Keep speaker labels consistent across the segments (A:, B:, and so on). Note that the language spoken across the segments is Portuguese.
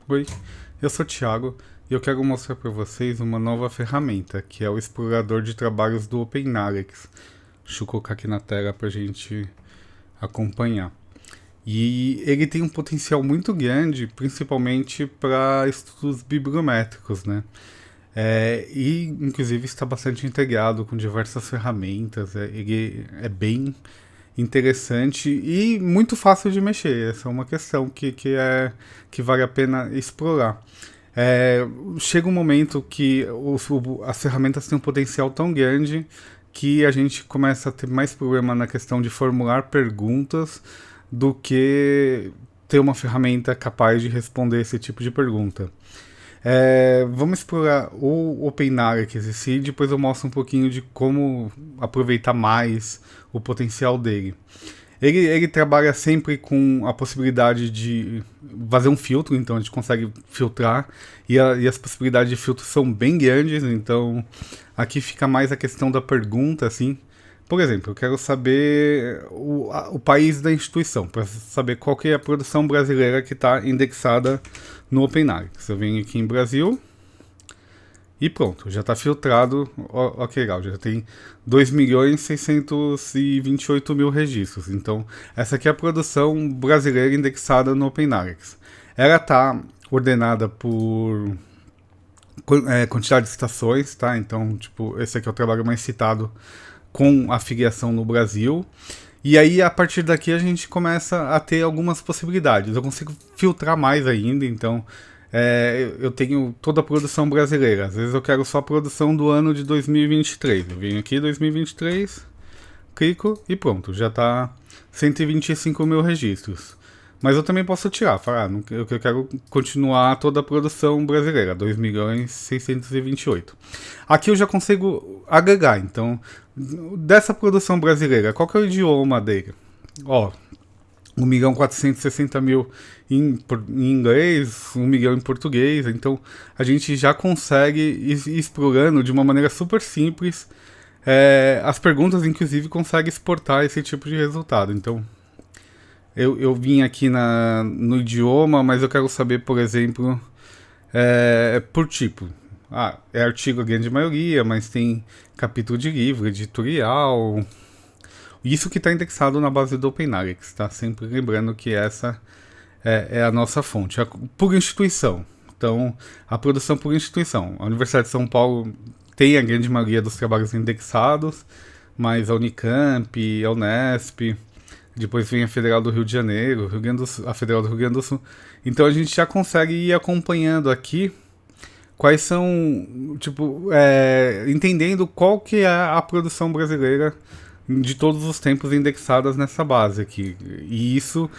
A: Oi, eu sou o Thiago e eu quero mostrar para vocês uma nova ferramenta, que é o explorador de trabalhos do OpenAlex. Deixa eu colocar aqui na tela para a gente acompanhar. E ele tem um potencial muito grande, principalmente para estudos bibliométricos, né? E inclusive está bastante integrado com diversas ferramentas. Ele é bem interessante e muito fácil de mexer. Essa é uma questão que vale a pena explorar. Chega um momento que as ferramentas têm um potencial tão grande que a gente começa a ter mais problema na questão de formular perguntas do que ter uma ferramenta capaz de responder esse tipo de pergunta. Vamos explorar o OpenAlex em si, e depois eu mostro um pouquinho de como aproveitar mais o potencial dele. Ele trabalha sempre com a possibilidade de fazer um filtro, então a gente consegue filtrar, e as possibilidades de filtro são bem grandes, então aqui fica mais a questão da pergunta, assim. Por exemplo, eu quero saber o país da instituição, para saber qual que é a produção brasileira que está indexada no OpenAlex. Eu venho aqui em Brasil e pronto, já está filtrado. Ó que legal, já tem 2.628.000 registros. Então, essa aqui é a produção brasileira indexada no OpenAlex. Ela está ordenada por quantidade de estações, tá? Então, tipo, esse aqui é o trabalho mais citado com afiliação no Brasil. E aí, a partir daqui, a gente começa a ter algumas possibilidades. Eu consigo filtrar mais ainda, então eu tenho toda a produção brasileira. Às vezes eu quero só a produção do ano de 2023. Eu venho aqui, 2023, clico e pronto, já está 125.000 registros. Mas eu também posso tirar, falar, eu quero continuar toda a produção brasileira, 2.628. Aqui eu já consigo agregar, então, dessa produção brasileira, qual que é o idioma dele? Ó, 1.460.000 em inglês, 1 milhão em português, então a gente já consegue ir explorando de uma maneira super simples. As perguntas, inclusive, conseguem exportar esse tipo de resultado, então... Eu vim aqui no idioma, mas eu quero saber, por exemplo, por tipo. É artigo a grande maioria, mas tem capítulo de livro, editorial. Isso que está indexado na base do OpenAlex, tá? Sempre lembrando que essa é a nossa fonte. Por instituição. Então, a produção por instituição. A Universidade de São Paulo tem a grande maioria dos trabalhos indexados, mas a Unicamp, a Unesp... Depois vem a Federal do Rio de Janeiro, a Federal do Rio Grande do Sul. Então a gente já consegue ir acompanhando aqui quais são, tipo, entendendo qual que é a produção brasileira de todos os tempos indexadas nessa base aqui. E isso,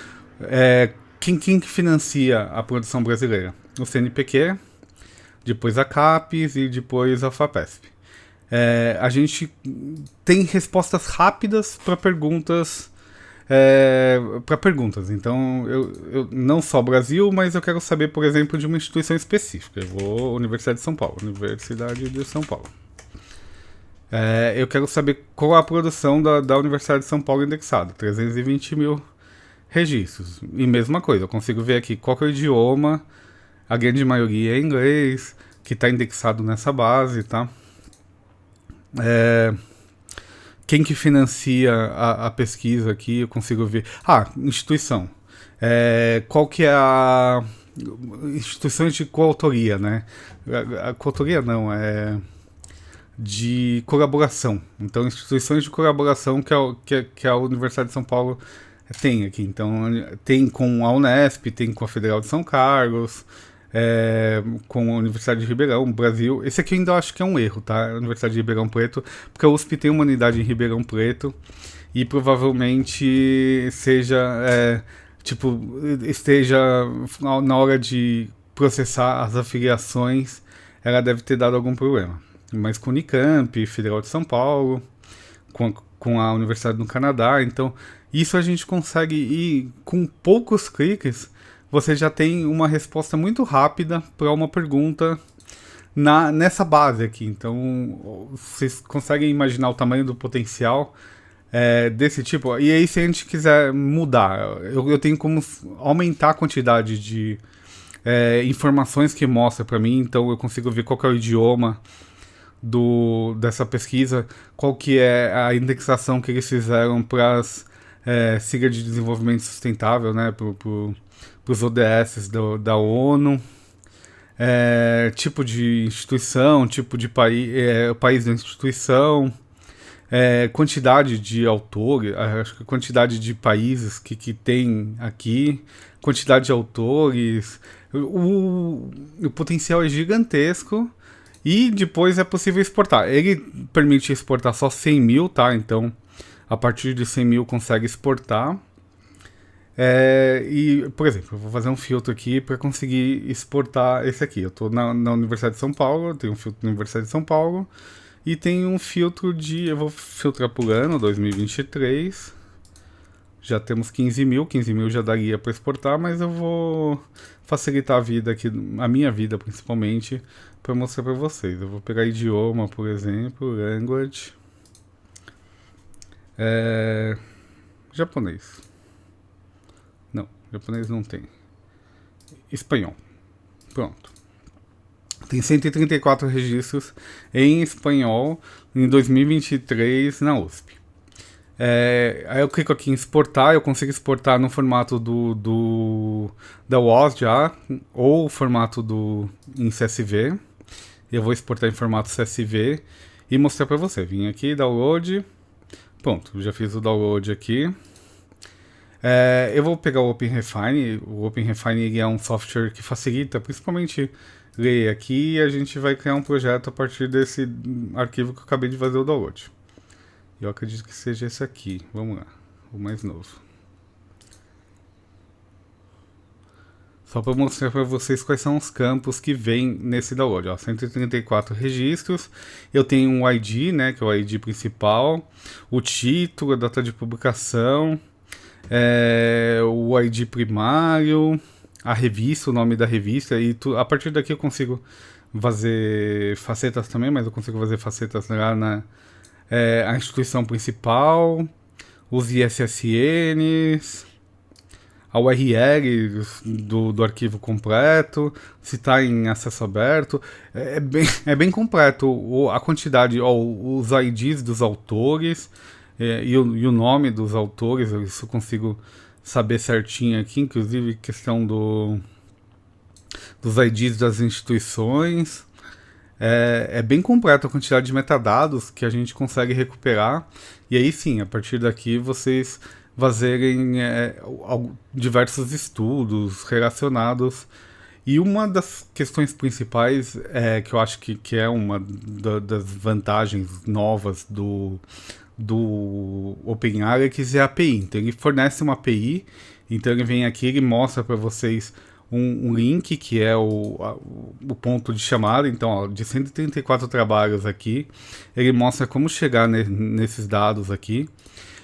A: quem que financia a produção brasileira? O CNPq, depois a CAPES e depois a FAPESP. A gente tem respostas rápidas para perguntas... para perguntas. Então, eu não só Brasil, mas eu quero saber, por exemplo, de uma instituição específica. Eu vou Universidade de São Paulo. Universidade de São Paulo. Eu quero saber qual a produção da Universidade de São Paulo indexada. 320.000 registros. E mesma coisa, eu consigo ver aqui qual que é o idioma. A grande maioria é inglês, que está indexado nessa base, tá? Quem que financia a pesquisa aqui, eu consigo ver. Instituição. Qual que é a... Instituições de coautoria, né? A coautoria não, de colaboração. Então, instituições de colaboração que a Universidade de São Paulo tem aqui. Então, tem com a Unesp, tem com a Federal de São Carlos... com a Universidade de Ribeirão, Brasil. Esse aqui eu ainda acho que é um erro, tá? A Universidade de Ribeirão Preto, porque a USP tem uma unidade em Ribeirão Preto e provavelmente esteja na hora de processar as afiliações, ela deve ter dado algum problema. Mas com a Unicamp, Federal de São Paulo, com a Universidade do Canadá, então isso a gente consegue ir com poucos cliques. Você já tem uma resposta muito rápida para uma pergunta nessa base aqui. Então, vocês conseguem imaginar o tamanho do potencial desse tipo? E aí, se a gente quiser mudar, eu tenho como aumentar a quantidade de informações que mostra para mim, então eu consigo ver qual que é o idioma dessa pesquisa, qual que é a indexação que eles fizeram para as siglas de desenvolvimento sustentável, né, para os ODS da ONU, tipo de instituição, tipo de país, país da instituição, quantidade de autores, acho que quantidade de países que tem aqui, quantidade de autores, o potencial é gigantesco e depois é possível exportar. Ele permite exportar só 100 mil, tá? Então, a partir de 100 mil consegue exportar. E, por exemplo, eu vou fazer um filtro aqui para conseguir exportar esse aqui. Eu estou na Universidade de São Paulo, tenho um filtro na Universidade de São Paulo e tem um filtro eu vou filtrar por ano, 2023. Já temos 15 mil já daria para exportar, mas eu vou facilitar a vida aqui, a minha vida principalmente, para mostrar para vocês. Eu vou pegar idioma, por exemplo, language, japonês. Não, japonês não tem. Espanhol. Pronto. Tem 134 registros em espanhol em 2023 na USP. Aí eu clico aqui em exportar, eu consigo exportar no formato da WOS já, ou formato em CSV. Eu vou exportar em formato CSV e mostrar para você. Vim aqui, download, pronto, já fiz o download aqui. Eu vou pegar o OpenRefine. O OpenRefine é um software que facilita, principalmente ler aqui, e a gente vai criar um projeto a partir desse arquivo que eu acabei de fazer o download. Eu acredito que seja esse aqui. Vamos lá, o mais novo. Só para mostrar para vocês quais são os campos que vem nesse download. Ó, 134 registros. Eu tenho um ID, né, que é o ID principal, o título, a data de publicação, o ID primário, a revista, o nome da revista, e a partir daqui eu consigo fazer facetas também, mas eu consigo fazer facetas lá a instituição principal, os ISSNs, a URL do arquivo completo, se está em acesso aberto. É bem completo a quantidade, os IDs dos autores e o nome dos autores, isso eu consigo saber certinho aqui, inclusive questão dos IDs das instituições. É bem completo a quantidade de metadados que a gente consegue recuperar. E aí sim, a partir daqui vocês fazerem diversos estudos relacionados. E uma das questões principais, que eu acho que é uma das vantagens novas do OpenAlex é a API. Então ele fornece uma API, então ele vem aqui, ele mostra para vocês um link que é o ponto de chamada. Então, ó, de 134 trabalhos aqui, ele mostra como chegar nesses dados aqui.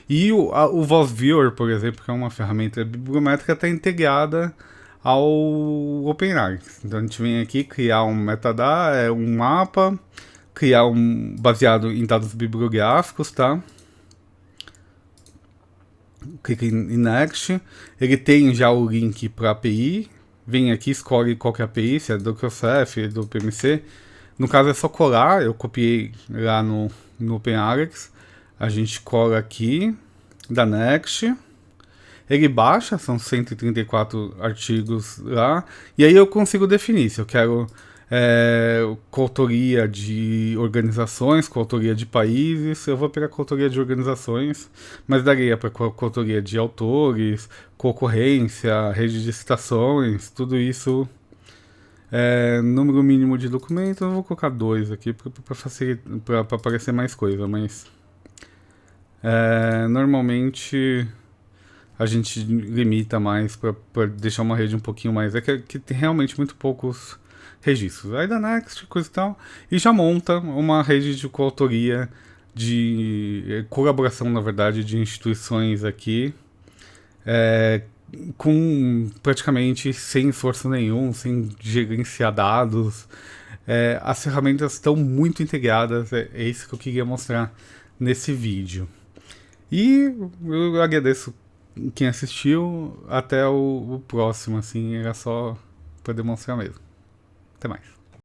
A: E o Voz Viewer, por exemplo, que é uma ferramenta bibliométrica, está integrada ao OpenAlex. Então a gente vem aqui criar um metadata, um mapa, criar baseado em dados bibliográficos, tá? Clica em Next, ele tem já o link para a API, vem aqui, escolhe qual que é a API, se é do QCF, do PMC. No caso é só colar, eu copiei lá no OpenAlex, a gente cola aqui, dá Next, ele baixa, são 134 artigos lá, e aí eu consigo definir se eu quero coautoria de organizações, coautoria de países. Eu vou pegar coautoria de organizações, mas daria para coautoria de autores, concorrência, rede de citações, tudo isso. Número mínimo de documentos, eu vou colocar 2 aqui para aparecer mais coisa, mas normalmente a gente limita mais para deixar uma rede um pouquinho mais. Que tem realmente muito poucos registros. Aí da Next, coisa e tal, e já monta uma rede de coautoria, de colaboração, na verdade, de instituições aqui, com praticamente sem esforço nenhum, sem gerenciar dados. As ferramentas estão muito integradas, é isso que eu queria mostrar nesse vídeo. E eu agradeço quem assistiu, até o próximo, assim, era só pra demonstrar mesmo. Até mais.